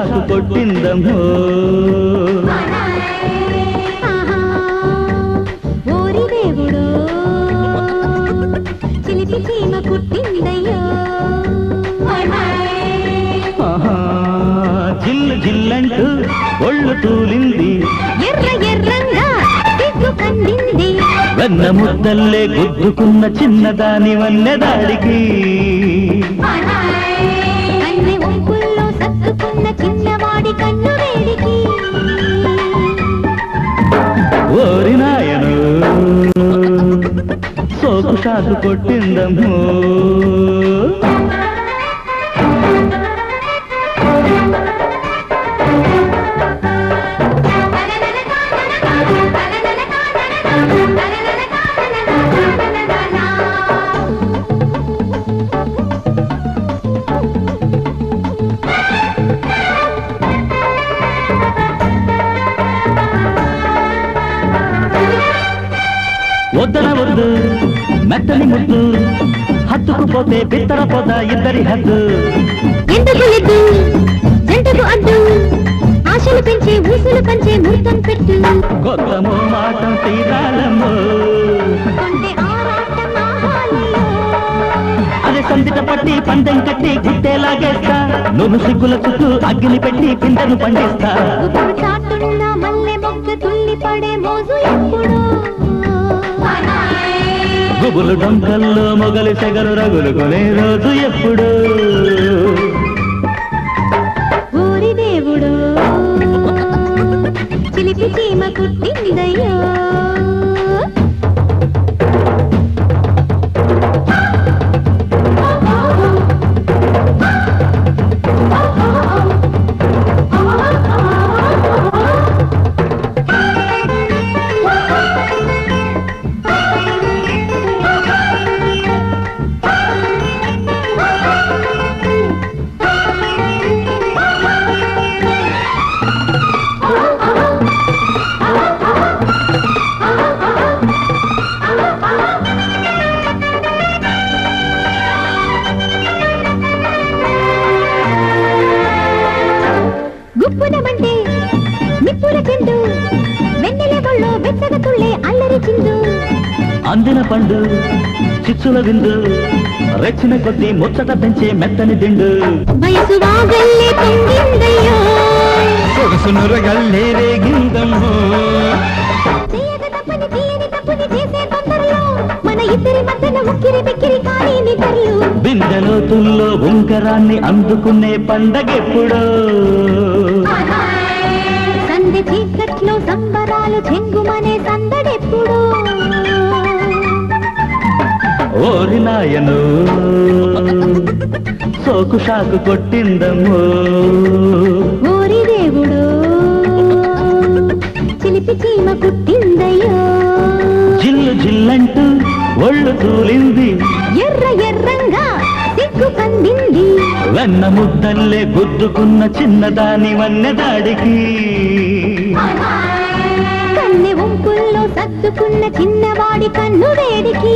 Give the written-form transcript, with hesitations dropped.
షాకు కొట్టిందమ్మో ఓరి దేవుడో చిలిపి చీమ కుట్టిందయ్యో జిల్లు జిల్లంటూ ఒళ్ళు తూలింది ఎర్ర ఎర్రంగా సిగ్గు కందింది వెన్న ముద్దల్లే గుద్దుకున్న చిన్నదాని వన్నెదాడికి కన్నె ఒంపుల్లో సత్తుకున్న చిన్నవాడి కన్ను వేడికి ఓరి నాయను సోకు షాకు కొట్టిందమ్మో వద్దన వద్దు మెత్తని ముద్దు హత్తుకుపోతే బిత్తర పొద ఇద్దరి హద్దు ఎందుకు లేదు జంటకు అడ్డు ఆశలు పెంచే ఊసులు పంచే ముహూర్తం పెట్టు కొత్తమో మాటం తీరాలమ్మో కొంటే ఆరాటం ఆహాలలో అదే సందిట పట్టి పందెం కట్టి గుట్టేలాగేస్తా నువ్వు సిగ్గుల చుట్టూ అగ్గిని పెట్టి పిందెను పండిస్తా ఉప్పుడు చాటున్న మల్లె మొగ్గ తుల్లి పడే మోజు ఎప్పుడు గుబులు డొంకల్లో మొగలి సెగలు రగులుకునే రోజు ఎప్పుడు ఊరి దేవుడో చిలిపి చీమ కుట్టిందయ్యో గుప్పునమంటే నిప్పుల చెండు వెన్నెల ఒళ్ళో వెచ్చగ తుళ్ళే అల్లరి చిందు అందిన పండు చిచ్చుల విందు రెచ్చిన కొద్దీ ముచ్చట పెంచే మెత్తని దిండు వయసు వాగల్లే పొంగిందయ్యో సొగసునురగల్లే రేగిందమ్మో చేయగ తప్పని తీయని తప్పుని చేసే తొందరలో మన ఇద్దరి మధ్యన ఉక్కిరి బిక్కిరి కానీ నిద్రలు బిందెలోతుల్లో ఉంకరాన్ని అందుకునే పండగెప్పుడో సందె చీకట్లో సంబరాలు చెంగుమనే సందడెప్పుడు ఓరి నాయను సోకు షాకు కొట్టిందమ్మో ఓరి దేవుడో చిలిపి చీమ కుట్టిందయ్యో జిల్లు జిల్లంటూ ఒళ్ళు తూలింది ఎర్ర ఎర్రంగా సిగ్గు కందింది వెన్న ముద్దల్లే గుద్దుకున్న చిన్నదాని వన్నెదాడికి కన్నె వంపుల్లో సర్దుకున్న చిన్నవాడి కన్ను వేడికి